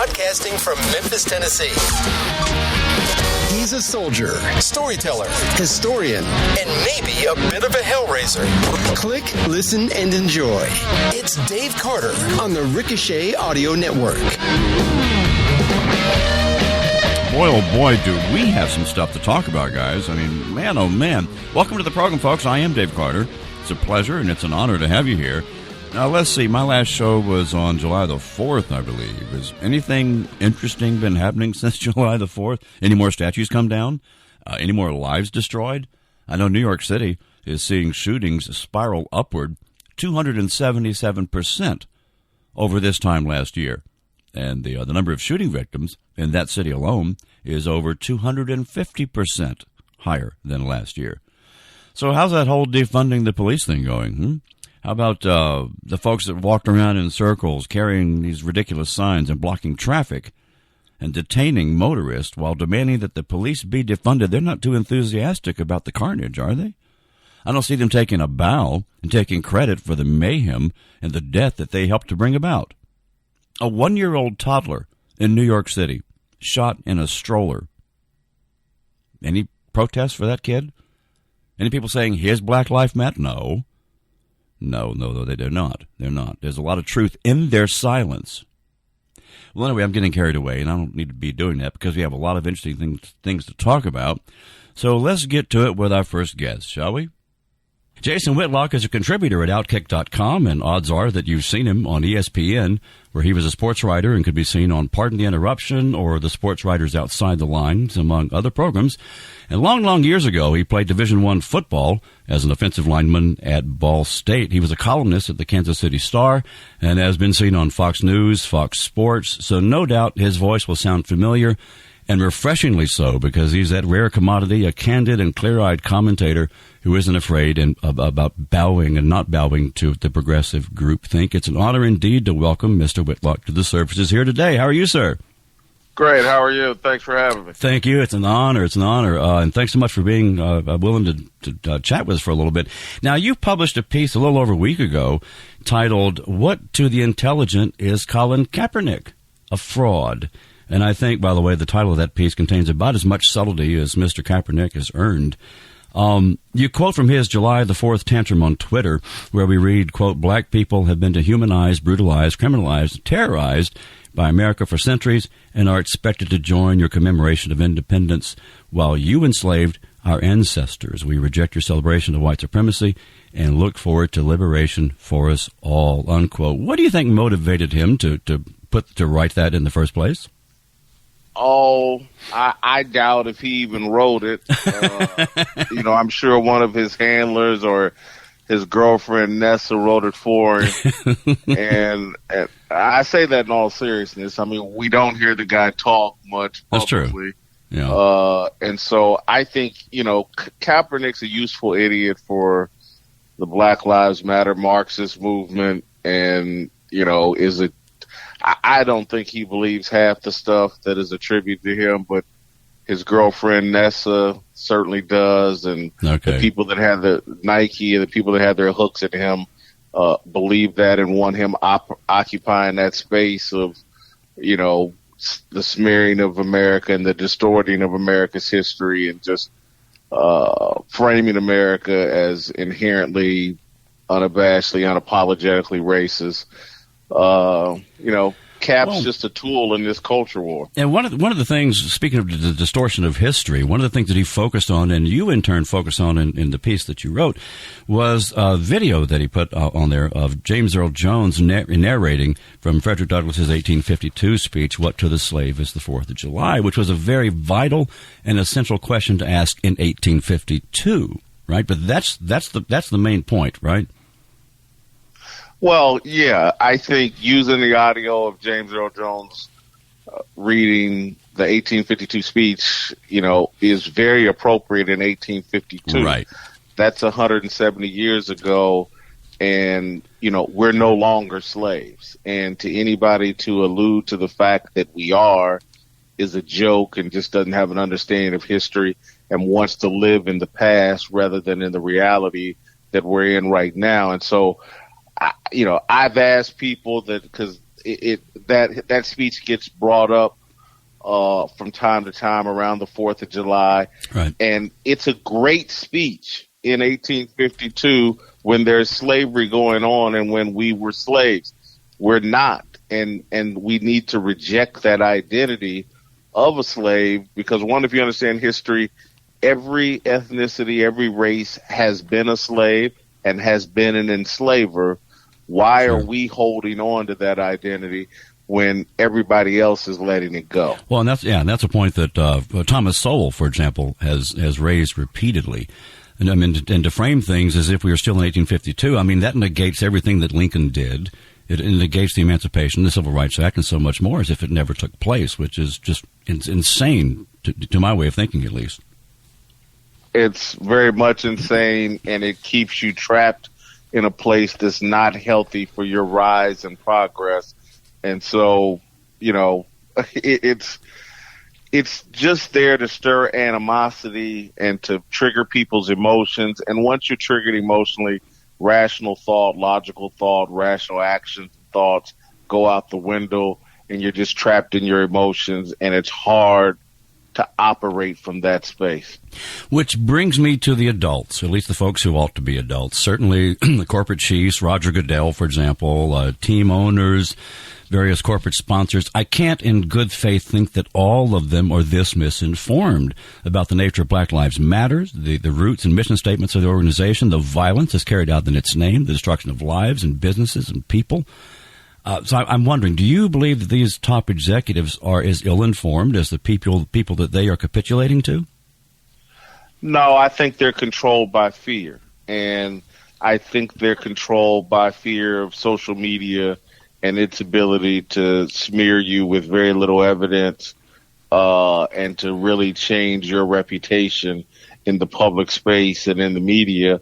Broadcasting from Memphis, Tennessee. He's a soldier, storyteller, historian, and maybe a bit of a hellraiser. Click, listen, and enjoy. It's Dave Carter on the Ricochet Audio Network. Boy, oh boy, do we have some stuff to talk about, guys. I mean, man, oh man. Welcome to the program, folks. I am Dave Carter. It's a pleasure and it's an honor to have you here. Now, let's see. My last show was on July the 4th, I believe. Has anything interesting been happening since July the 4th? Any more statues come down? Any more lives destroyed? I know New York City is seeing shootings spiral upward 277% over this time last year. And the number of shooting victims in that city alone is over 250% higher than last year. So how's that whole defunding the police thing going? How about the folks that walked around in circles carrying these ridiculous signs and blocking traffic and detaining motorists while demanding that the police be defunded? They're not too enthusiastic about the carnage, are they? I don't see them taking a bow and taking credit for the mayhem and the death that they helped to bring about. A 1-year-old toddler in New York City shot in a stroller. Any protests for that kid? Any people saying, here's Black Lives Matter? No. No, they're not. They're not. There's a lot of truth in their silence. Well, anyway, I'm getting carried away, and I don't need to be doing that because we have a lot of interesting things to talk about. So let's get to it with our first guest, shall we? Jason Whitlock is a contributor at Outkick.com, and odds are that you've seen him on ESPN, where he was a sports writer and could be seen on Pardon the Interruption or The Sports Writers Outside the Lines, among other programs. And long years ago, he played Division I football as an offensive lineman at Ball State. He was a columnist at the Kansas City Star and has been seen on Fox News, Fox Sports, so no doubt his voice will sound familiar, and refreshingly so, because he's that rare commodity, a candid and clear-eyed commentator who isn't afraid about bowing and not bowing to the progressive groupthink. It's an honor indeed to welcome Mr. Whitlock to the services here today. How are you, sir? Great. How are you? Thanks for having me. Thank you. It's an honor. And thanks so much for being willing to chat with us for a little bit. Now, you published a piece a little over a week ago titled, "What to the Intelligent is Colin Kaepernick? A Fraud?" And I think, by the way, the title of that piece contains about as much subtlety as Mr. Kaepernick has earned. You quote from his July the 4th tantrum on Twitter, where we read, quote, "Black people have been dehumanized, brutalized, criminalized, terrorized by America for centuries and are expected to join your commemoration of independence while you enslaved our ancestors. We reject your celebration of white supremacy and look forward to liberation for us all," unquote. What do you think motivated him to write that in the first place? Oh, I doubt if he even wrote it. I'm sure one of his handlers or his girlfriend Nessa wrote it for him. and I say that in all seriousness. I mean, we don't hear the guy talk much publicly. That's true. Yeah. And so I think, Kaepernick's a useful idiot for the Black Lives Matter Marxist movement and, I don't think he believes half the stuff that is attributed to him, but his girlfriend Nessa certainly does, and the people that have the Nike and the people that have their hooks at him believe that and want him occupying that space of, the smearing of America and the distorting of America's history and just framing America as inherently, unabashedly, unapologetically racist. Cap's just a tool in this culture war. And one of the things, speaking of the distortion of history, one of the things that he focused on, and you in turn focused on in the piece that you wrote, was a video that he put on there of James Earl Jones narrating from Frederick Douglass's 1852 speech, "What to the slave is the 4th of July," which was a very vital and essential question to ask in 1852, right? But that's the main point, right? Well, yeah, I think using the audio of James Earl Jones reading the 1852 speech, is very appropriate in 1852. Right. That's 170 years ago, and, we're no longer slaves. And to anybody to allude to the fact that we are is a joke and just doesn't have an understanding of history and wants to live in the past rather than in the reality that we're in right now. And so, I've asked people that, because that speech gets brought up from time to time around the 4th of July. Right. And it's a great speech in 1852 when there's slavery going on and when we were slaves. We're not. And we need to reject that identity of a slave because, one, if you understand history, every ethnicity, every race has been a slave and has been an enslaver. Why are we holding on to that identity when everybody else is letting it go? Well, and that's a point that Thomas Sowell, for example, has raised repeatedly. And I mean, and to frame things as if we were still in 1852, I mean, that negates everything that Lincoln did. It negates the Emancipation, the Civil Rights Act, and so much more as if it never took place, which is just insane to my way of thinking, at least. It's very much insane, and it keeps you trapped in a place that's not healthy for your rise and progress. And so, it's just there to stir animosity and to trigger people's emotions. And once you're triggered emotionally, rational thought, logical thought, rational actions, thoughts go out the window, and you're just trapped in your emotions, and it's hard to operate from that space. Which brings me to the adults, at least the folks who ought to be adults. Certainly the corporate chiefs, Roger Goodell, for example, team owners, various corporate sponsors. I can't in good faith think that all of them are this misinformed about the nature of Black Lives Matter, the roots and mission statements of the organization, the violence that's carried out in its name, the destruction of lives and businesses and people. So I'm wondering, do you believe that these top executives are as ill-informed as the people that they are capitulating to? No, I think they're controlled by fear. And I think they're controlled by fear of social media and its ability to smear you with very little evidence and to really change your reputation in the public space and in the media.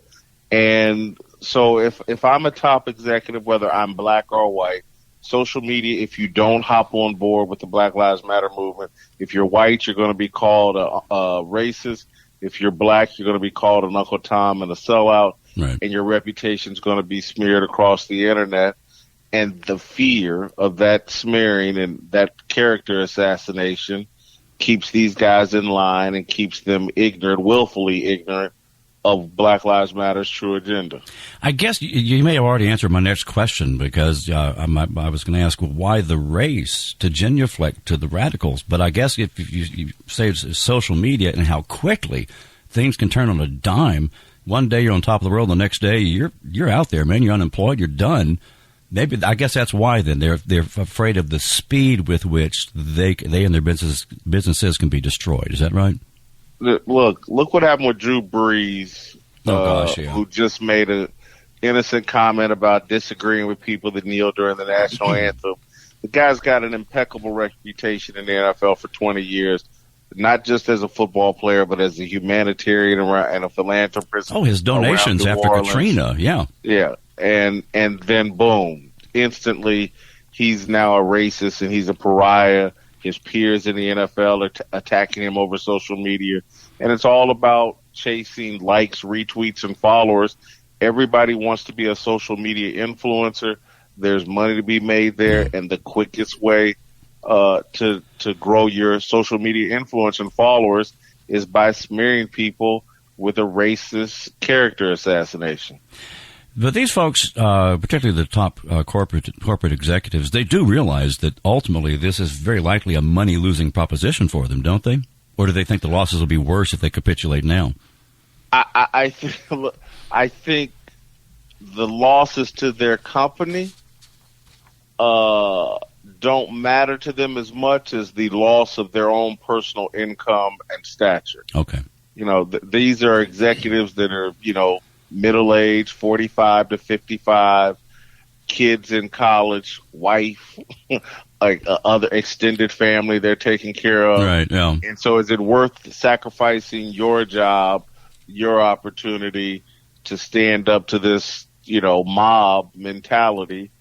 And so if I'm a top executive, whether I'm black or white, social media, if you don't hop on board with the Black Lives Matter movement, if you're white, you're going to be called a racist. If you're black, you're going to be called an Uncle Tom and a sellout. Right. And your reputation is going to be smeared across the internet. And the fear of that smearing and that character assassination keeps these guys in line and keeps them ignorant, willfully ignorant, of Black Lives Matter's true agenda. I guess you may have already answered my next question because I was going to ask, well, why the race to genuflect to the radicals? But I guess if you say it's social media and how quickly things can turn on a dime, one day you're on top of the world, the next day you're out there, man. You're unemployed, you're done. Maybe I guess that's why then they're afraid of the speed with which they and their businesses can be destroyed. Is that right? Look what happened with Drew Brees, who just made an innocent comment about disagreeing with people that kneel during the national anthem. The guy's got an impeccable reputation in the NFL for 20 years, not just as a football player, but as a humanitarian and a philanthropist. Oh, his donations after Katrina, yeah. Yeah, and then boom, instantly he's now a racist and he's a pariah. His peers in the NFL are attacking him over social media. And it's all about chasing likes, retweets, and followers. Everybody wants to be a social media influencer. There's money to be made there. And the quickest way to grow your social media influence and followers is by smearing people with a racist character assassination. But these folks, particularly the top corporate executives, they do realize that ultimately this is very likely a money-losing proposition for them, don't they? Or do they think the losses will be worse if they capitulate now? I think the losses to their company don't matter to them as much as the loss of their own personal income and stature. Okay. These are executives that are, middle-aged, 45 to 55, kids in college, wife, like other extended family they're taking care of. Right, yeah. And so is it worth sacrificing your job, your opportunity to stand up to this, mob mentality?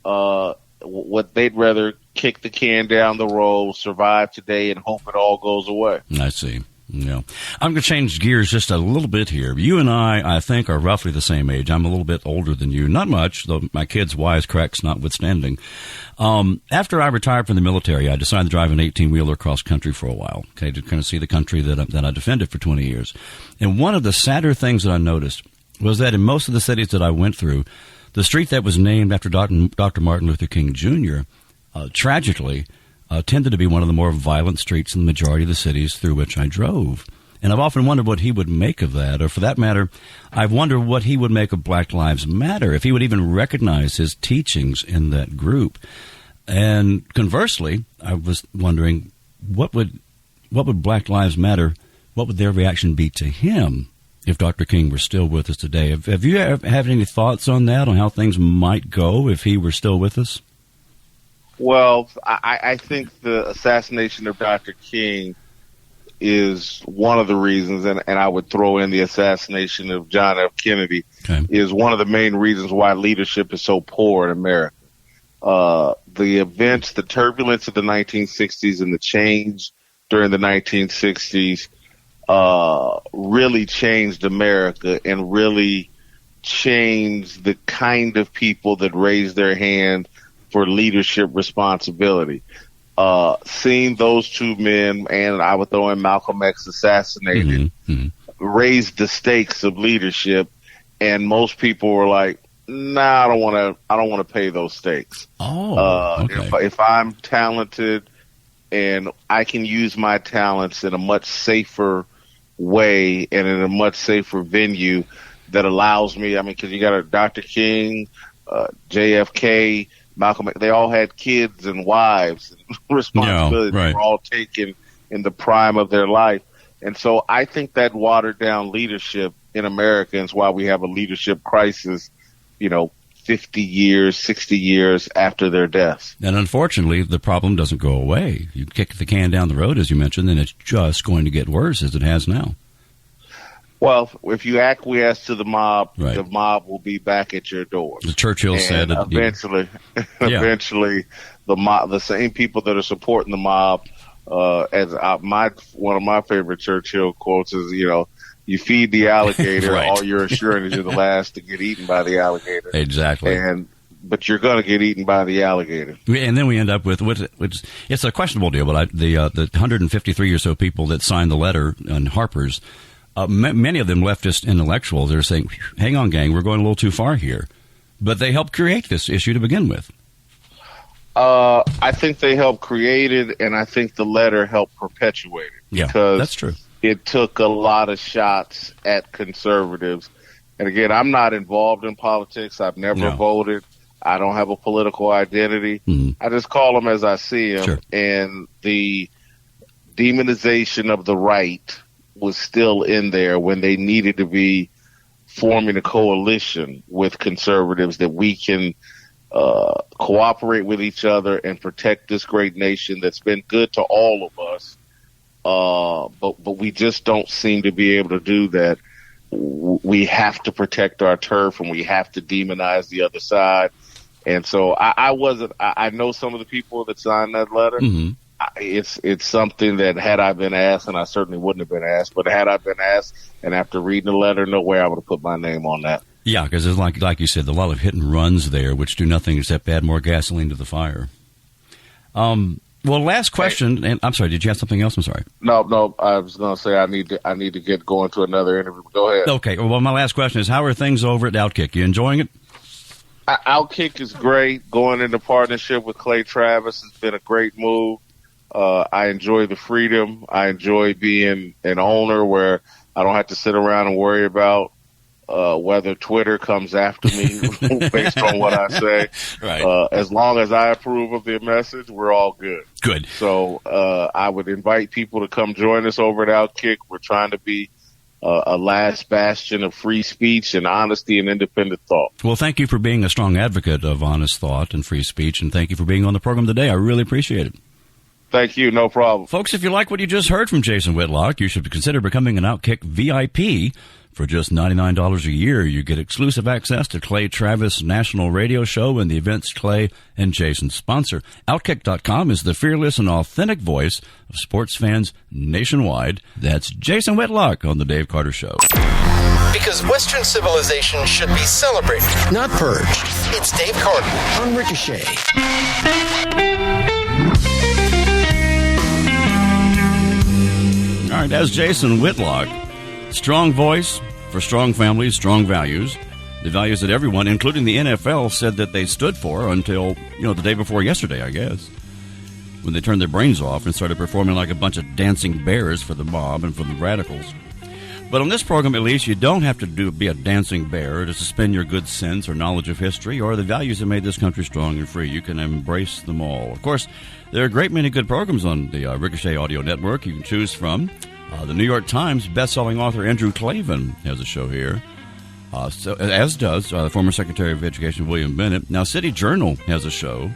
What they'd rather kick the can down the road, survive today, and hope it all goes away. I see. Yeah. I'm going to change gears just a little bit here. You and I think, are roughly the same age. I'm a little bit older than you. Not much, though my kids' wisecracks notwithstanding. After I retired from the military, I decided to drive an 18-wheeler cross country for a while, okay, to kind of see the country that I defended for 20 years. And one of the sadder things that I noticed was that in most of the cities that I went through, the street that was named after Dr. Martin Luther King Jr., tragically, tended to be one of the more violent streets in the majority of the cities through which I drove. And I've often wondered what he would make of that, or for that matter, I've wondered what he would make of Black Lives Matter, if he would even recognize his teachings in that group. And conversely, I was wondering, what would Black Lives Matter, what would their reaction be to him if Dr. King were still with us today? Have you have any thoughts on that, on how things might go if he were still with us? Well, I think the assassination of Dr. King is one of the reasons, and I would throw in the assassination of John F. Kennedy, is one of the main reasons why leadership is so poor in America. The events, the turbulence of the 1960s and the change during the 1960s really changed America and really changed the kind of people that raised their hand for leadership responsibility. Seeing those two men, and I would throw in Malcolm X assassinated, raised the stakes of leadership, and most people were like, "Nah, I don't want to pay those stakes." Okay. If I'm talented and I can use my talents in a much safer way and in a much safer venue that allows me, because you got a Dr. King, JFK, Malcolm, they all had kids and wives and responsibilities. Right. They were all taken in the prime of their life. And so I think that watered down leadership in America is why we have a leadership crisis, 50 years, 60 years after their deaths. And unfortunately, the problem doesn't go away. You kick the can down the road, as you mentioned, and it's just going to get worse as it has now. Well, if you acquiesce to the mob, the mob will be back at your doors. Churchill said it. Eventually, the same people that are supporting the mob, one of my favorite Churchill quotes is, you feed the alligator, all you're assuring is you're the last to get eaten by the alligator. Exactly. But you're going to get eaten by the alligator. And then we end up with, which it's a questionable deal, but the 153 or so people that signed the letter on Harper's, many of them leftist intellectuals are saying, hang on, gang, we're going a little too far here. But they helped create this issue to begin with. I think they helped create it, and I think the letter helped perpetuate it. Yeah, because that's true. It took a lot of shots at conservatives. And again, I'm not involved in politics. I've never voted. I don't have a political identity. I just call them as I see them. Sure. And the demonization of the right was still in there when they needed to be forming a coalition with conservatives that we can cooperate with each other and protect this great nation that's been good to all of us. But we just don't seem to be able to do that. We have to protect our turf and we have to demonize the other side. And so I know some of the people that signed that letter. It's something that had I been asked, and I certainly wouldn't have been asked, but had I been asked, and after reading the letter, no way I would have put my name on that. Yeah, because there's like you said, a lot of hit and runs there, which do nothing except add more gasoline to the fire. Well, last question, and I'm sorry, did you have something else? I'm sorry. No, I was going to say I need to get going to another interview. Go ahead. Okay, well, my last question is, how are things over at Outkick? You enjoying it? Outkick is great. Going into partnership with Clay Travis has been a great move. I enjoy the freedom. I enjoy being an owner where I don't have to sit around and worry about whether Twitter comes after me based on what I say. Right. As long as I approve of the message, we're all good. Good. So I would invite people to come join us over at Outkick. We're trying to be a last bastion of free speech and honesty and independent thought. Well, thank you for being a strong advocate of honest thought and free speech, and thank you for being on the program today. I really appreciate it. Thank you. No problem. Folks, if you like what you just heard from Jason Whitlock, you should consider becoming an Outkick VIP. For just $99 a year, you get exclusive access to Clay Travis' national radio show and the events Clay and Jason sponsor. Outkick.com is the fearless and authentic voice of sports fans nationwide. That's Jason Whitlock on The Dave Carter Show. Because Western civilization should be celebrated, not purged. It's Dave Carter on Ricochet. All right, that's Jason Whitlock. Strong voice for strong families, strong values. The values that everyone, including the NFL, said that they stood for until, the day before yesterday, I guess, when they turned their brains off and started performing like a bunch of dancing bears for the mob and for the radicals. But on this program, at least, you don't have to be a dancing bear to suspend your good sense or knowledge of history or the values that made this country strong and free. You can embrace them all. Of course, there are a great many good programs on the Ricochet Audio Network you can choose from. The New York Times best-selling author Andrew Klavan has a show here, as does the former Secretary of Education William Bennett. Now, City Journal has a show.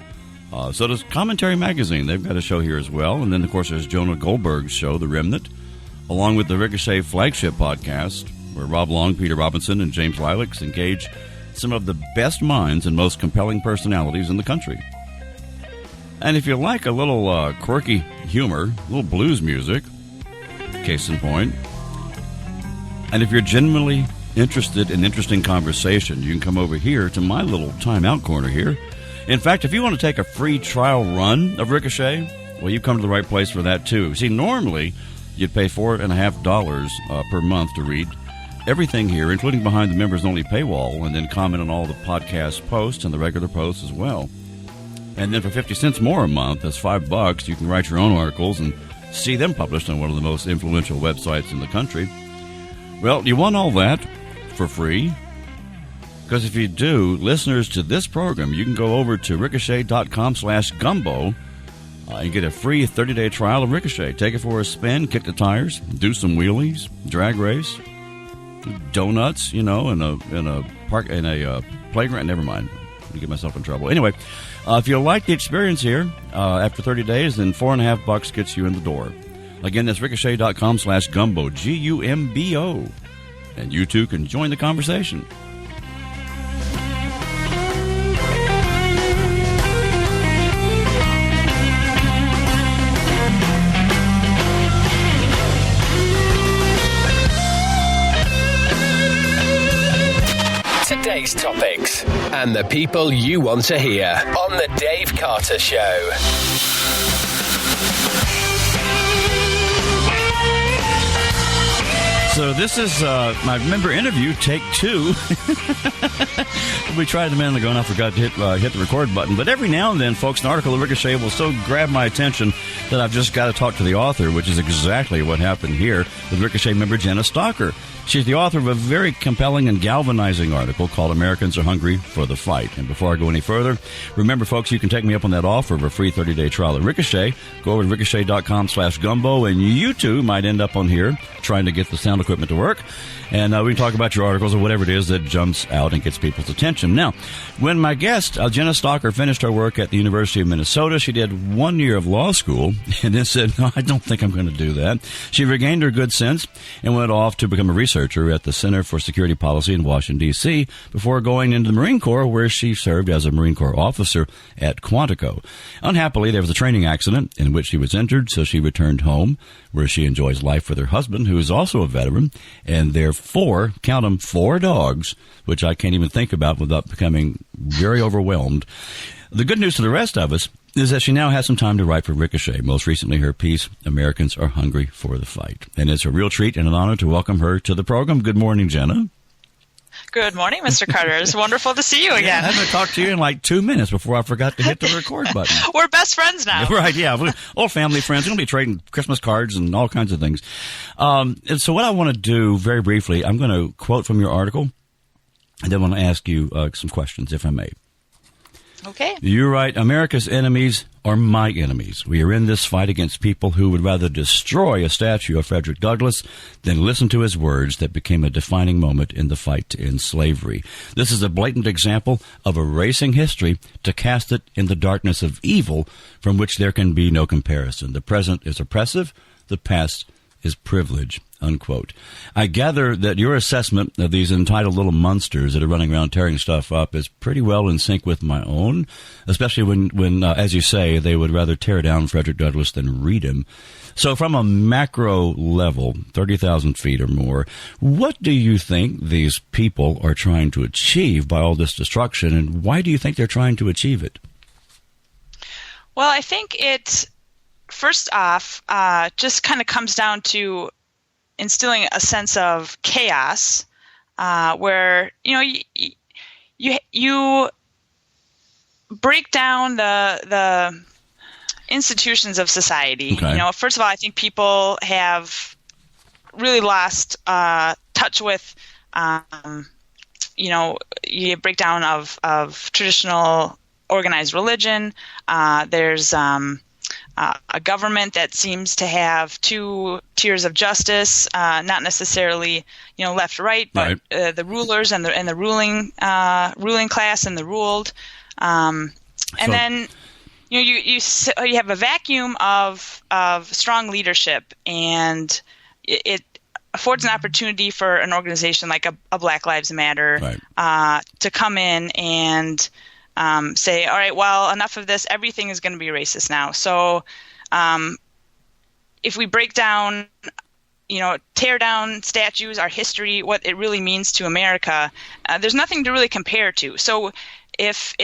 So does Commentary Magazine. They've got a show here as well. And then, of course, there's Jonah Goldberg's show, The Remnant, along with the Ricochet flagship podcast, where Rob Long, Peter Robinson, and James Lilacs engage some of the best minds and most compelling personalities in the country. And if you like a little quirky humor, a little blues music, case in point, and if you're genuinely interested in interesting conversation, you can come over here to my little timeout corner here. In fact, if you want to take a free trial run of Ricochet, well, you've come to the right place for that, too. See, normally, you'd pay $4.50 per month to read everything here, including behind the members-only paywall, and then comment on all the podcast posts and the regular posts as well. And then for 50 cents more a month, that's $5, you can write your own articles and see them published on one of the most influential websites in the country. Well, you want all that for free? Because if you do, listeners to this program, you can go over to ricochet.com/gumbo and get a free 30-day trial of Ricochet. Take it for a spin, kick the tires, do some wheelies, drag race, donuts, in a park, in a playground. Never mind. To get myself in trouble. Anyway, if you like the experience here, after 30 days, then $4.50 gets you in the door. Again, that's ricochet.com/gumbo, Gumbo. And you too can join the conversation. Today's topics and the people you want to hear on The Dave Carter Show. So this is my member interview, take 2. We tried a minute ago and I forgot to hit the record button. But every now and then, folks, an article of Ricochet will so grab my attention that I've just got to talk to the author, which is exactly what happened here with Ricochet member Jenna Stalker. She's the author of a very compelling and galvanizing article called Americans Are Hungry for the Fight. And before I go any further, remember, folks, you can take me up on that offer of a free 30-day trial at Ricochet. Go over to ricochet.com/gumbo, and you too might end up on here trying to get the sound equipment to work. And we can talk about your articles or whatever it is that jumps out and gets people's attention. Now, when my guest, Jenna Stalker, finished her work at the University of Minnesota, she did 1 year of law school and then said, no, I don't think I'm going to do that. She regained her good sense and went off to become a researcher at the Center for Security Policy in Washington, D.C., before going into the Marine Corps, where she served as a Marine Corps officer at Quantico. Unhappily, there was a training accident in which she was injured, so she returned home, where she enjoys life with her husband, who is also a veteran, and their 4 dogs, which I can't even think about without becoming very overwhelmed. The good news to the rest of us is that she now has some time to write for Ricochet, most recently her piece, Americans Are Hungry for the Fight. And it's a real treat and an honor to welcome her to the program. Good morning, Jenna. Good morning, Mr. Carter. It's wonderful to see you again. I haven't talked to you in like 2 minutes before I forgot to hit the record button. We're best friends now. Right, yeah. We're all family friends. We're going to be trading Christmas cards and all kinds of things. And so what I want to do very briefly, I'm going to quote from your article, and then I want to ask you some questions, if I may. Okay. You write, America's enemies are my enemies. We are in this fight against people who would rather destroy a statue of Frederick Douglass than listen to his words that became a defining moment in the fight to end slavery. This is a blatant example of erasing history to cast it in the darkness of evil from which there can be no comparison. The present is oppressive. The past is privilege, unquote. I gather that your assessment of these entitled little monsters that are running around tearing stuff up is pretty well in sync with my own, especially when as you say, they would rather tear down Frederick Douglass than read him. So from a macro level, 30,000 feet or more, what do you think these people are trying to achieve by all this destruction, and why do you think they're trying to achieve it? Well, I think it, first off, just kind of comes down to instilling a sense of chaos, where you break down the institutions of society. Okay. First of all, I think people have really lost touch with, you break down of traditional organized religion. There's a government that seems to have two tiers of justice, not necessarily left right, but right. The rulers and the ruling class and the ruled. And then you have a vacuum of strong leadership, and it affords an opportunity for an organization like a Black Lives Matter right. To come in and say, all right, well, enough of this. Everything is going to be racist now. So if we break down, tear down statues, our history, what it really means to America, there's nothing to really compare to. So if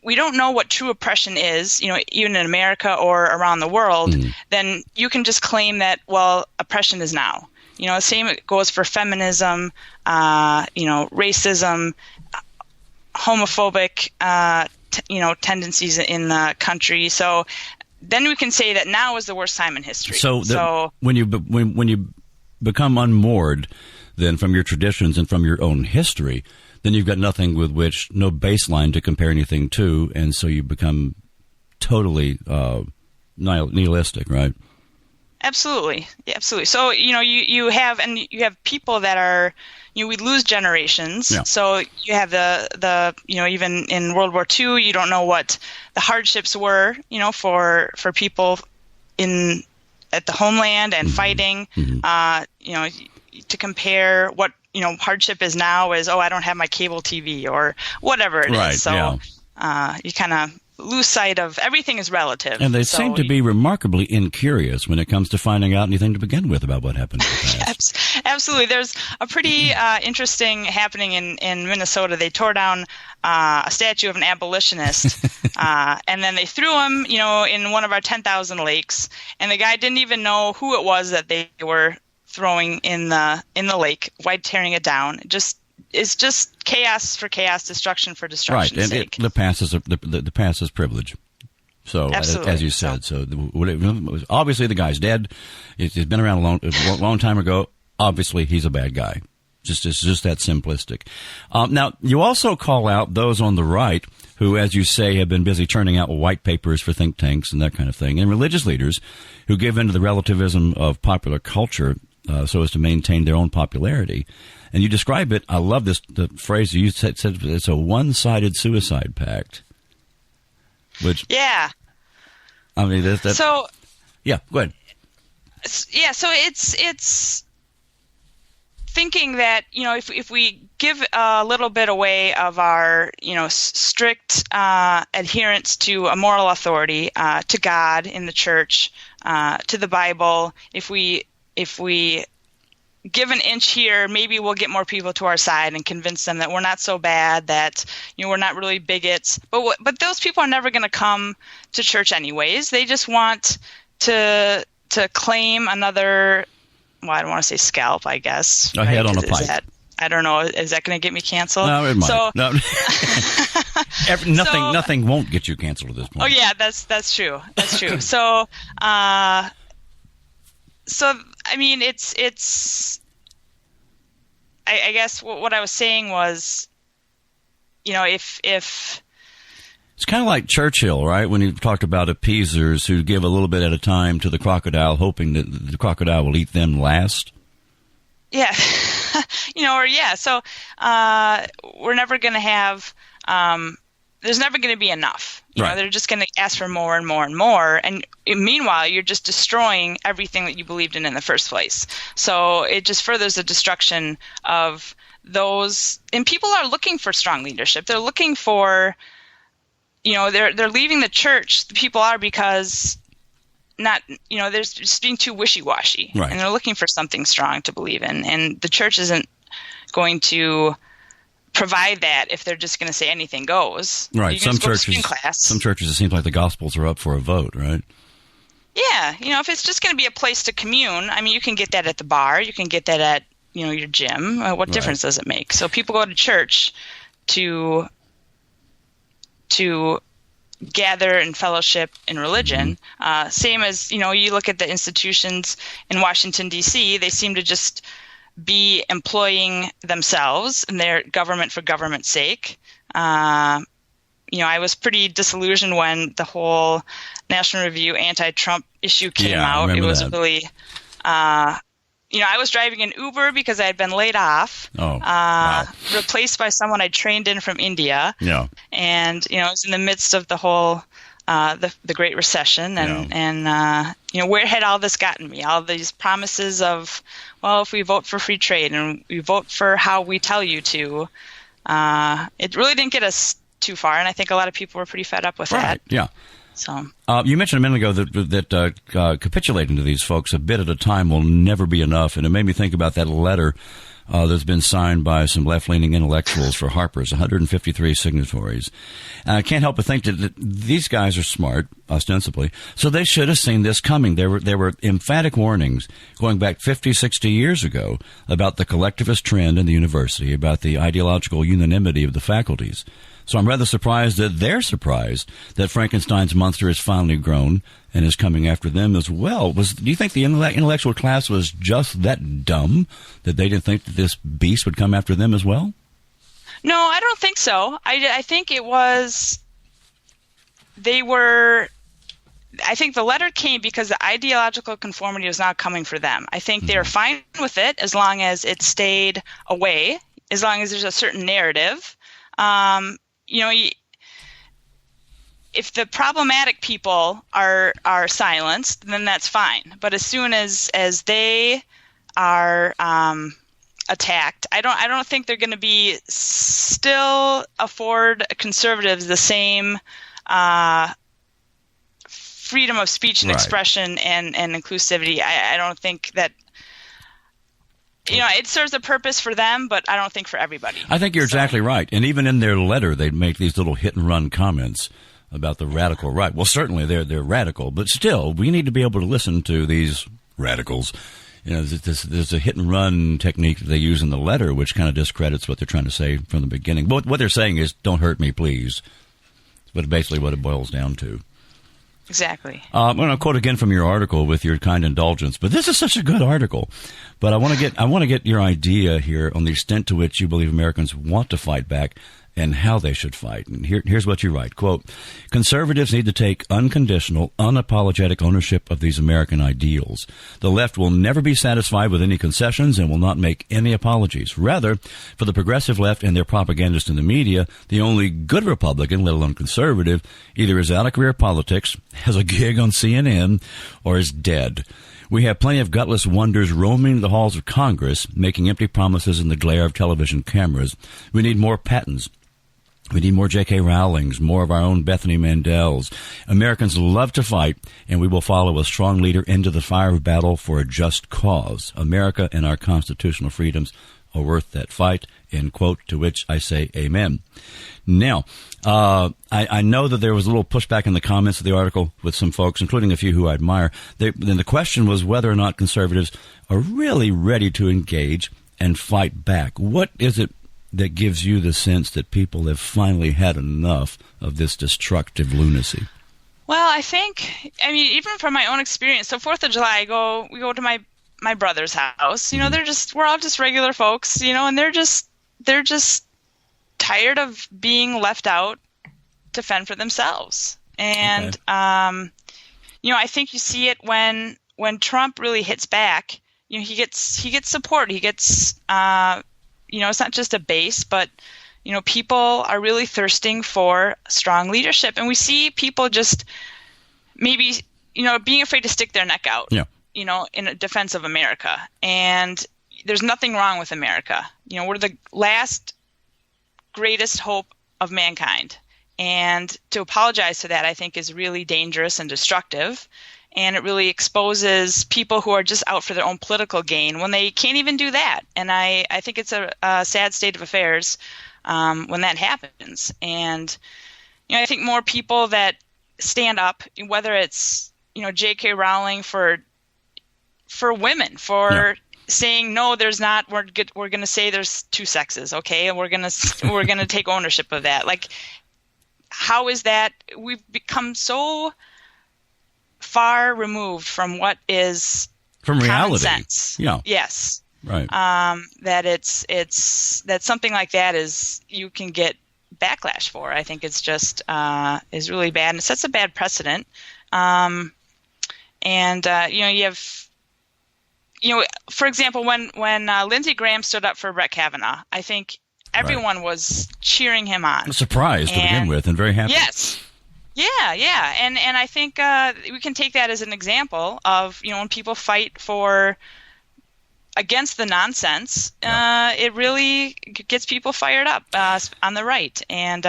we don't know what true oppression is, even in America or around the world, then you can just claim that, well, oppression is now. The same goes for feminism, racism, homophobic, tendencies in the country. So then we can say that now is the worst time in history. So when you become unmoored, then from your traditions and from your own history, then you've got nothing with which, no baseline to compare anything to, and so you become totally nihilistic, right? Absolutely. Yeah, absolutely. So, you have people that are, we lose generations. Yeah. So you have the even in World War II, you don't know what the hardships were, for people at the homeland and fighting, to compare what, hardship is now is, I don't have my cable TV or whatever it is. So you kind of lose sight of everything is relative. And they seem to be remarkably incurious when it comes to finding out anything to begin with about what happened in the past. Absolutely. There's a pretty interesting happening in Minnesota. They tore down a statue of an abolitionist, and then they threw him, in one of our 10,000 lakes, and the guy didn't even know who it was that they were throwing in the lake. Why tearing it down? It's just chaos for chaos, destruction for destruction's sake. The past is privilege. So, as you said, obviously the guy's dead. He's been around a long time ago. Obviously, he's a bad guy. It's just that simplistic. Now, you also call out those on the right who, as you say, have been busy turning out white papers for think tanks and that kind of thing, and religious leaders who give in to the relativism of popular culture so as to maintain their own popularity. And you describe it, I love the phrase you said, it's a one-sided suicide pact. Which, yeah. I mean, so, yeah, go ahead. Yeah, so it's thinking that, if we give a little bit away of our, strict adherence to a moral authority, to God in the church, to the Bible, if we give an inch here, maybe we'll get more people to our side and convince them that we're not so bad, that we're not really bigots. But those people are never going to come to church anyways. They just want to claim another. Well, I don't want to say scalp, I guess. A head on a pike. I don't know. Is that going to get me canceled? No, it might. Nothing won't get you canceled at this point. Oh yeah, that's true. That's true. So I mean, it's. I guess what I was saying was, if it's kind of like Churchill, right? When he talked about appeasers who give a little bit at a time to the crocodile, hoping that the crocodile will eat them last. Yeah, So we're never going to have there's never going to be enough. You Right. know, they're just going to ask for more and more and more. And meanwhile, you're just destroying everything that you believed in the first place. So it just furthers the destruction of those. And people are looking for strong leadership. They're looking for, you know, they're leaving the church. The people are because they're just being too wishy-washy. Right. And they're looking for something strong to believe in. And the church isn't going to provide that if they're just going to say anything goes. Right. Some churches, it seems like the Gospels are up for a vote, right? Yeah. You know, if it's just going to be a place to commune, I mean, you can get that at the bar. You can get that at, you know, your gym. What difference does it make? So people go to church to gather in fellowship in religion. Same as, you know, you look at the institutions in Washington, D.C., they seem to just be employing themselves and their government for government's sake. You know, I was pretty disillusioned when the whole National Review anti-Trump issue came out. It was really, you know, I was driving an Uber because I had been laid off, replaced by someone I trained in from India. Yeah. And, you know, it was in the midst of the whole the Great Recession, and you know, where had all this gotten me? All these promises of, well, if we vote for free trade and we vote for how we tell you to, it really didn't get us too far, and I think a lot of people were pretty fed up with that. Yeah. So you mentioned a minute ago that capitulating to these folks a bit at a time will never be enough, and it made me think about that letter that's been signed by some left-leaning intellectuals for Harper's, 153 signatories. And I can't help but think that these guys are smart, ostensibly, so they should have seen this coming. There were emphatic warnings going back 50, 60 years ago about the collectivist trend in the university, about the ideological unanimity of the faculties. So I'm rather surprised that they're surprised that Frankenstein's monster has finally grown and is coming after them as well. Do you think the intellectual class was just that dumb that they didn't think that this beast would come after them as well? No, I don't think so. I think it was I think the letter came because the ideological conformity was not coming for them. I think they were fine with it as long as it stayed away, as long as there's a certain narrative. You know, if the problematic people are silenced, then that's fine. But as soon as they are attacked, I don't think they're going to be still afford conservatives the same freedom of speech and expression and inclusivity. I don't think that. You know, it serves a purpose for them, but I don't think for everybody. I think you're exactly right. And even in their letter, they make these little hit-and-run comments about the radical right. Well, certainly they're radical, but still, we need to be able to listen to these radicals. You know, there's a hit-and-run technique that they use in the letter, which kind of discredits what they're trying to say from the beginning. But what they're saying is, don't hurt me, please. But basically what it boils down to. Exactly. I'm going to quote again from your article with your kind indulgence, but this is such a good article. But I want to get your idea here on the extent to which you believe Americans want to fight back and how they should fight. And here's what you write. Quote, conservatives need to take unconditional, unapologetic ownership of these American ideals. The left will never be satisfied with any concessions and will not make any apologies. Rather, for the progressive left and their propagandists in the media, the only good Republican, let alone conservative, either is out of career politics, has a gig on CNN, or is dead. We have plenty of gutless wonders roaming the halls of Congress, making empty promises in the glare of television cameras. We need more Pattons. We need more J.K. Rowlings, more of our own Bethany Mandels. Americans love to fight, and we will follow a strong leader into the fire of battle for a just cause. America and our constitutional freedoms are worth that fight, end quote, to which I say amen. Now, I know that there was a little pushback in the comments of the article with some folks, including a few who I admire. Then the question was whether or not conservatives are really ready to engage and fight back. What is it that gives you the sense that people have finally had enough of this destructive lunacy? Well, I mean, even from my own experience, so 4th of July, we go to my brother's house. You know, we're all just regular folks, you know, and they're just tired of being left out to fend for themselves. And, you know, I think you see it when Trump really hits back. You know, he gets support. He gets, you know, it's not just a base, but, people are really thirsting for strong leadership, and we see people just maybe, being afraid to stick their neck out, in a defense of America. And there's nothing wrong with America. We're the last greatest hope of mankind. And to apologize for that, I think, is really dangerous and destructive. And it really exposes people who are just out for their own political gain when they can't even do that. And I think it's a sad state of affairs when that happens. And, I think more people that stand up, whether it's, J.K. Rowling for women, for saying, no, there's not, we're going to say there's two sexes, okay? And we're going to take ownership of that. Like, how is that? We've become so far removed from what is from reality. Common sense. Yeah. Yes. Right. That it's that something like that is you can get backlash for. I think it's just is really bad, and it sets a bad precedent. You have, for example, when Lindsey Graham stood up for Brett Kavanaugh, I think everyone was cheering him on. Surprised to begin with, and very happy. Yes. Yeah. And I think we can take that as an example of, when people fight against the nonsense, it really gets people fired up on the right. And,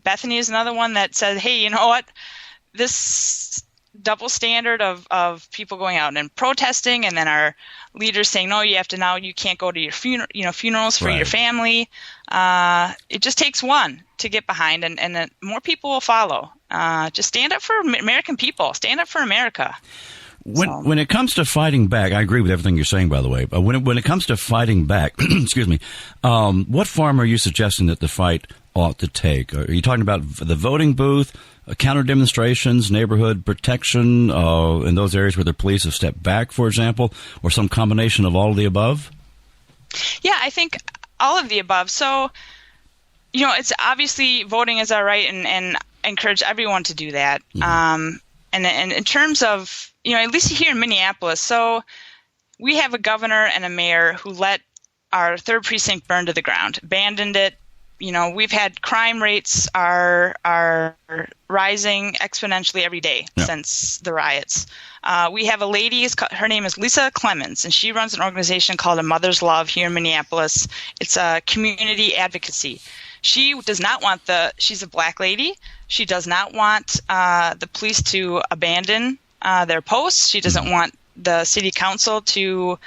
Bethany is another one that said, hey, you know what? This double standard of people going out and protesting, and then our leaders saying, no, you can't go to your funerals for your family. It just takes one to get behind, and then more people will follow. Just stand up for American people. Stand up for America. When it comes to fighting back, I agree with everything you're saying, by the way. But when it comes to fighting back, excuse me, what form are you suggesting that the fight ought to take? Are you talking about the voting booth, counter demonstrations, neighborhood protection in those areas where the police have stepped back, for example, or some combination of all of the above? Yeah, I think all of the above. So, it's obviously voting is our right, and encourage everyone to do that. Mm-hmm. And in terms of, at least here in Minneapolis, so we have a governor and a mayor who let our 3rd precinct burn to the ground, abandoned it. We've had crime rates are rising exponentially every day since the riots. We have a lady, her name is Lisa Clemens, and she runs an organization called A Mother's Love here in Minneapolis. It's a community advocacy. She does not want she's a black lady. She does not want the police to abandon their posts. She doesn't want the city council to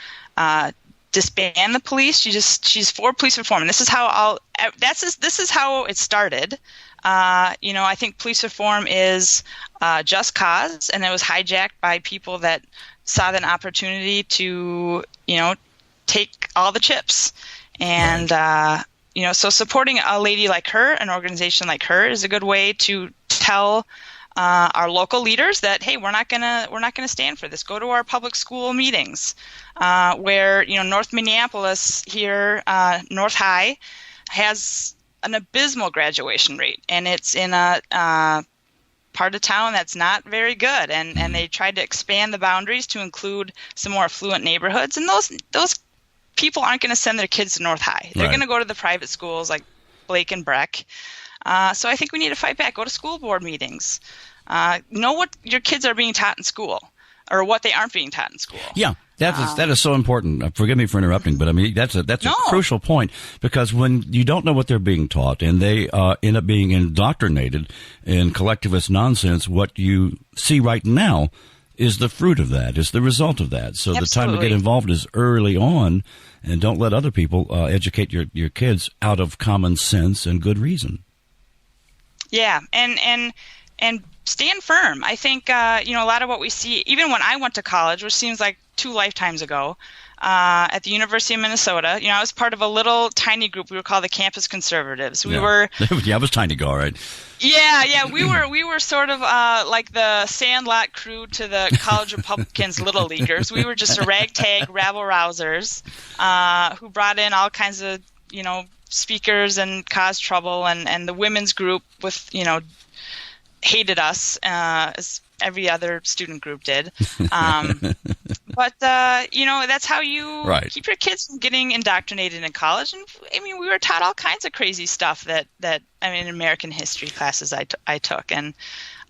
disband the police. She's for police reform, and this is how it started. I think police reform is just cause, and it was hijacked by people that saw an opportunity to take all the chips, and so supporting a lady like her, an organization like her, is a good way to tell our local leaders that, hey, we're not gonna stand for this. Go to our public school meetings, where North Minneapolis here, North High, has an abysmal graduation rate, and it's in a part of town that's not very good. And they tried to expand the boundaries to include some more affluent neighborhoods, and those people aren't going to send their kids to North High. They're going to go to the private schools like Blake and Breck. So I think we need to fight back. Go to school board meetings. Know what your kids are being taught in school, or what they aren't being taught in school. Yeah, that is so important. Forgive me for interrupting, but I mean that's a crucial point, because when you don't know what they're being taught and they end up being indoctrinated in collectivist nonsense, what you see right now is the fruit of that, is the result of that. So the time to get involved is early on, and don't let other people educate your kids out of common sense and good reason. Yeah, and stand firm. I think a lot of what we see, even when I went to college, which seems like 2 lifetimes ago, at the University of Minnesota, I was part of a little tiny group. We were called the Campus Conservatives. We were it was tiny go, right? Yeah. We were sort of like the Sandlot crew to the College Republicans Little Leaguers. We were just a ragtag rabble rousers who brought in all kinds of speakers and caused trouble, and the women's group with hated us as every other student group did. But, that's how you keep your kids from getting indoctrinated in college. And, we were taught all kinds of crazy stuff that in American history classes I took. And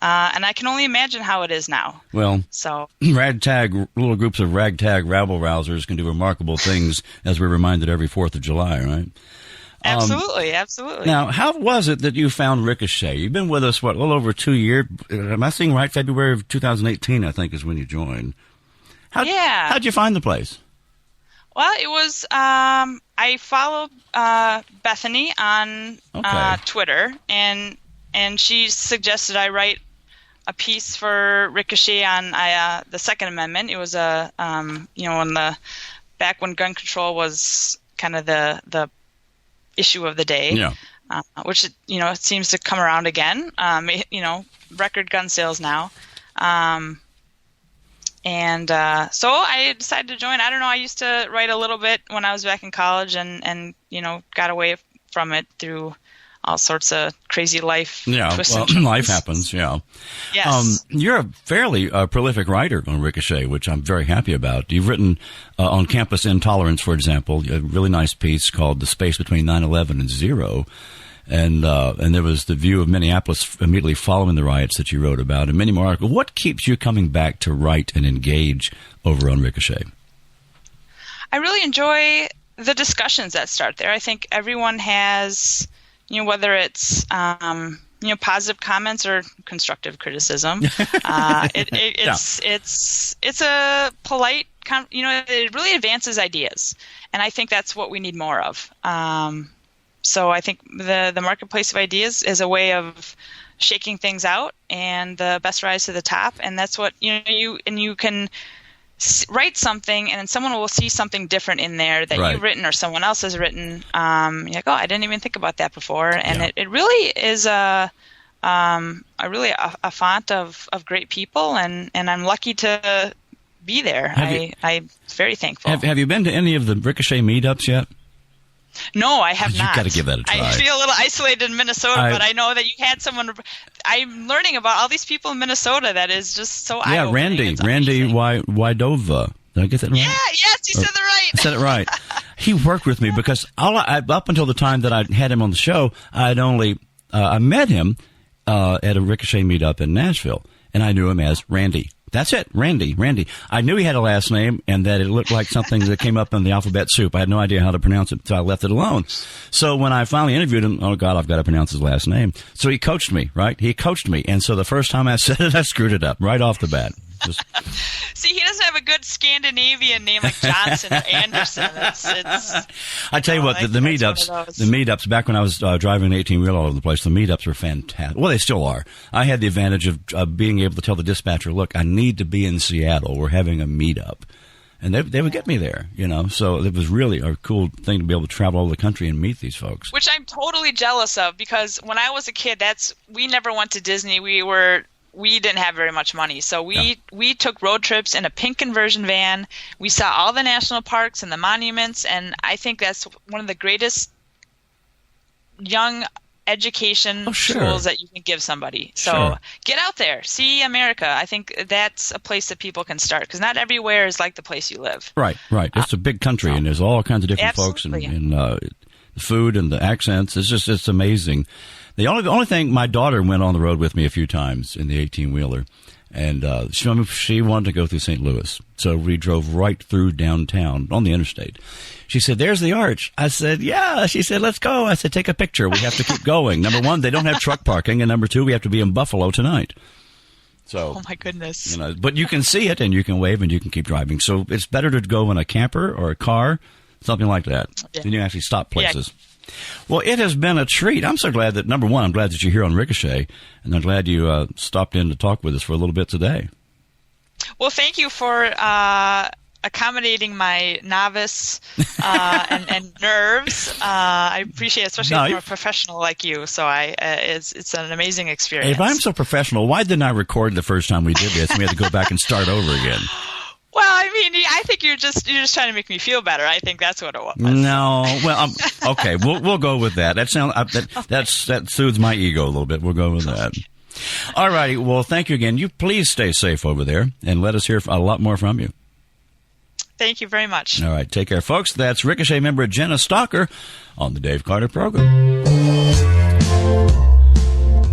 I can only imagine how it is now. Well, so little groups of ragtag rabble-rousers can do remarkable things, as we're reminded every 4th of July, right? Absolutely. Now, how was it that you found Ricochet? You've been with us, a little over 2 years? Am I seeing right? February of 2018, I think, is when you joined. How'd you find the place? Well, it was, I followed Bethany on Twitter, and she suggested I write a piece for Ricochet on the Second Amendment. It was back when gun control was kind of the issue of the day, which it seems to come around again. Record gun sales now, and so I decided to join. I don't know. I used to write a little bit when I was back in college, and got away from it through all sorts of crazy life twists and turns. Life happens, yeah. Yes. You're a fairly prolific writer on Ricochet, which I'm very happy about. You've written on campus intolerance, for example, a really nice piece called The Space Between 9/11 and Zero. And there was the view of Minneapolis immediately following the riots that you wrote about, and many more articles. What keeps you coming back to write and engage over on Ricochet? I really enjoy the discussions that start there. I think everyone has... whether it's positive comments or constructive criticism, it's a polite, it really advances ideas, and I think that's what we need more of. So I think the marketplace of ideas is a way of shaking things out, and the best rise to the top, and that's what you can write something, and then someone will see something different in there that you've written or someone else has written. You're like, oh, I didn't even think about that before. And it really is a font of great people, and I'm lucky to be there. I'm very thankful. Have you been to any of the Ricochet meetups yet? No, I have not. You've got to give that a try. I feel a little isolated in Minnesota, but I know that you had someone. I'm learning about all these people in Minnesota that is just so eye-opening. Randy Wydova. Did I get that right? Yeah, yes, you said it right. I said it right. He worked with me because up until the time that I had him on the show, I met him at a Ricochet meetup in Nashville, and I knew him as Randy. That's it, Randy. I knew he had a last name and that it looked like something that came up in the alphabet soup. I had no idea how to pronounce it, so I left it alone. So when I finally interviewed him, oh, God, I've got to pronounce his last name. So he coached me, right? He coached me. And so the first time I said it, I screwed it up right off the bat. See, he doesn't have a good Scandinavian name like Johnson or Anderson. I tell you what, the meetups, back when I was driving an 18-wheel all over the place, the meetups were fantastic. Well, they still are. I had the advantage of being able to tell the dispatcher, look, I need to be in Seattle. We're having a meetup. And they would get me there, So it was really a cool thing to be able to travel all over the country and meet these folks. Which I'm totally jealous of, because when I was a kid, we never went to Disney. We didn't have very much money, so we took road trips in a pink conversion van. We saw all the national parks and the monuments, and I think that's one of the greatest young education tools that you can give somebody. So get out there, see America. I think that's a place that people can start, because not everywhere is like the place you live. Right. It's a big country, and there's all kinds of different folks, and the food and the accents. It's amazing. The only thing, my daughter went on the road with me a few times in the 18-wheeler, and she wanted to go through St. Louis. So we drove right through downtown on the interstate. She said, there's the arch. I said, yeah. She said, let's go. I said, take a picture. We have to keep going. Number one, they don't have truck parking, and number two, we have to be in Buffalo tonight. So, oh my goodness. But you can see it, and you can wave, and you can keep driving. So it's better to go in a camper or a car, something like that. Yeah. Then you actually stop places. Yeah. Well, it has been a treat. I'm so glad that, number one, I'm glad that you're here on Ricochet, and I'm glad you stopped in to talk with us for a little bit today. Well, thank you for accommodating my novice and nerves. I appreciate it, especially from a professional like you. So it's an amazing experience. If I'm so professional, why didn't I record the first time we did this? And we had to go back and start over again. Well, I think you're just trying to make me feel better. I think that's what it was. No, well, okay, we'll go with that. That soothes my ego a little bit. We'll go with that. All righty. Well, thank you again. You please stay safe over there, and let us hear a lot more from you. Thank you very much. All right. Take care, folks. That's Ricochet member Jenna Stalker on the Dave Carter program.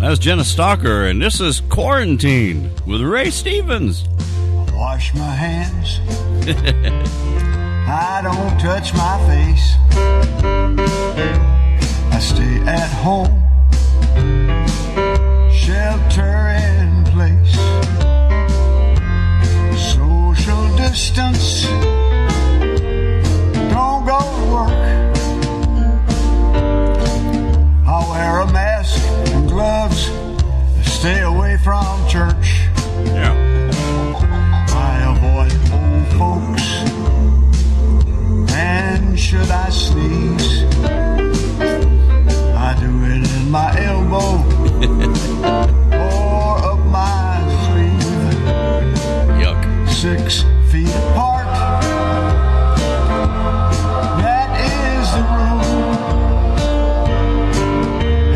That's Jenna Stalker, and this is Quarantine with Ray Stevens. Wash my hands. I don't touch my face. I stay at home. Shelter in place. Social distance. Don't go to work. I'll wear a mask and gloves. Stay away from church. Yeah. I avoid old folks. And should I sneeze, I do it in my elbow or up my sleeve. Yuck. 6 feet apart. That is the rule.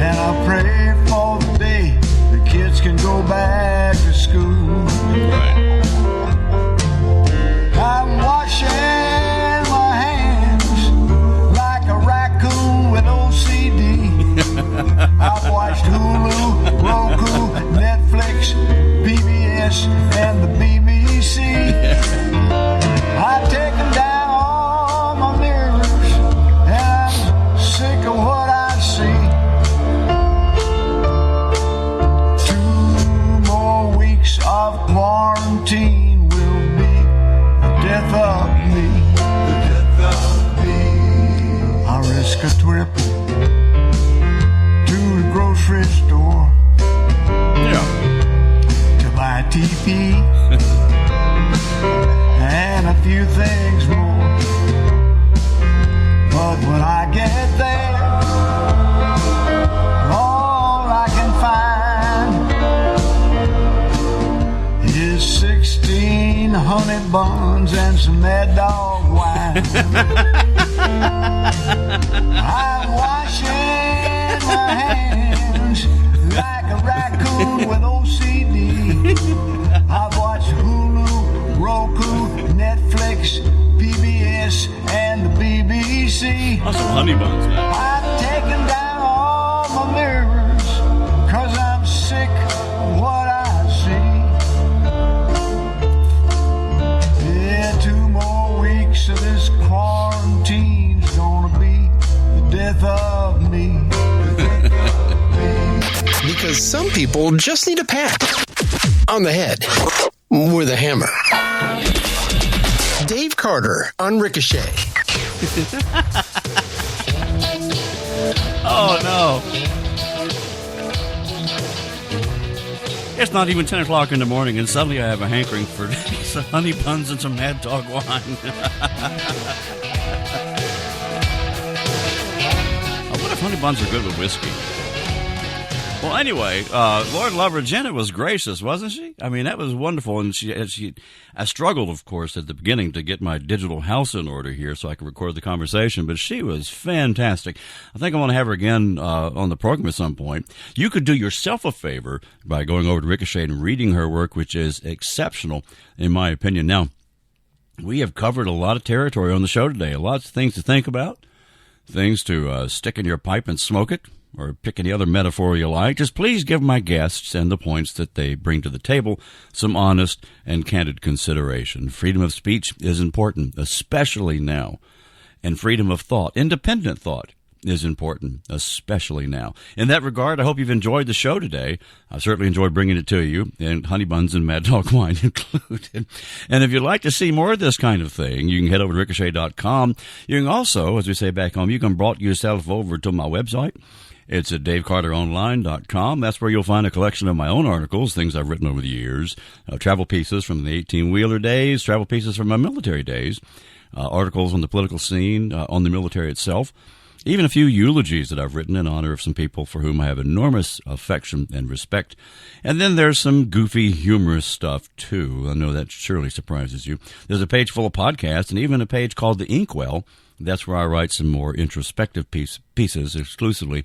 And I pray for the day the kids can go back to school. Right. I'm washing my hands like a raccoon with OCD. I've watched Hulu, Roku, Netflix, PBS, and the BBC. I've taken down all my mirrors, and I'm sick of what I see. 2 more weeks of quarantine will be the death of me. The death of me. I risk a trip to the grocery store to buy TP and a few things more. But when I get there, all I can find is 16 honey buns and some Mad Dog wine. I'm washing my hands like a raccoon with OCD. I've watched Hulu, Roku, Netflix, PBS, and the BBC. Oh, some honey buns now. I've taken down all my mirrors, 'cause I'm sick of what I see. Yeah, 2 more weeks of this quarantine's gonna be the death of me. Because some people just need a pat on the head with a hammer. Dave Carter on Ricochet. Oh, no. It's not even 10 o'clock in the morning, and suddenly I have a hankering for some honey buns and some Mad Dog wine. I wonder if honey buns are good with whiskey. Well, anyway, Lord love her, Jenna was gracious, wasn't she? I mean, that was wonderful. And I struggled, of course, at the beginning to get my digital house in order here so I could record the conversation, but she was fantastic. I think I want to have her again on the program at some point. You could do yourself a favor by going over to Ricochet and reading her work, which is exceptional, in my opinion. Now, we have covered a lot of territory on the show today, lots of things to think about, things to stick in your pipe and smoke it, or pick any other metaphor you like. Just please give my guests and the points that they bring to the table some honest and candid consideration. Freedom of speech is important, especially now. And freedom of thought, independent thought, is important, especially now. In that regard, I hope you've enjoyed the show today. I certainly enjoyed bringing it to you, and honey buns and Mad Dog wine included. And if you'd like to see more of this kind of thing, you can head over to ricochet.com. You can also, as we say back home, you can brought yourself over to my website. It's at davecarteronline.com. That's where you'll find a collection of my own articles, things I've written over the years, travel pieces from the 18-wheeler days, travel pieces from my military days, articles on the political scene, on the military itself, even a few eulogies that I've written in honor of some people for whom I have enormous affection and respect. And then there's some goofy, humorous stuff, too. I know that surely surprises you. There's a page full of podcasts and even a page called The Inkwell. That's where I write some more introspective pieces exclusively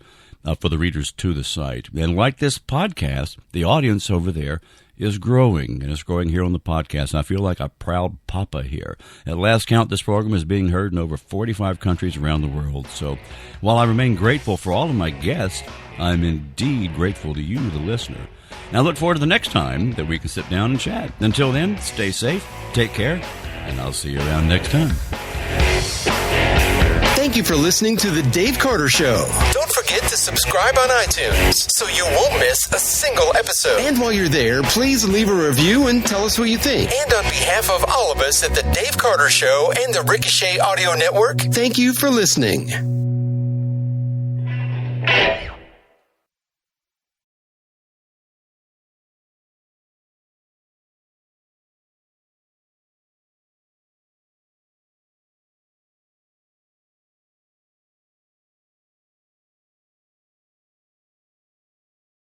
for the readers to the site. And like this podcast, the audience over there is growing, and it's growing here on the podcast. And I feel like a proud papa here. At last count, this program is being heard in over 45 countries around the world. So while I remain grateful for all of my guests, I'm indeed grateful to you, the listener. Now I look forward to the next time that we can sit down and chat. Until then, stay safe, take care, and I'll see you around next time. Thank you for listening to The Dave Carter Show. Don't forget to subscribe on iTunes so you won't miss a single episode. And while you're there, please leave a review and tell us what you think. And on behalf of all of us at The Dave Carter Show and the Ricochet Audio Network, thank you for listening.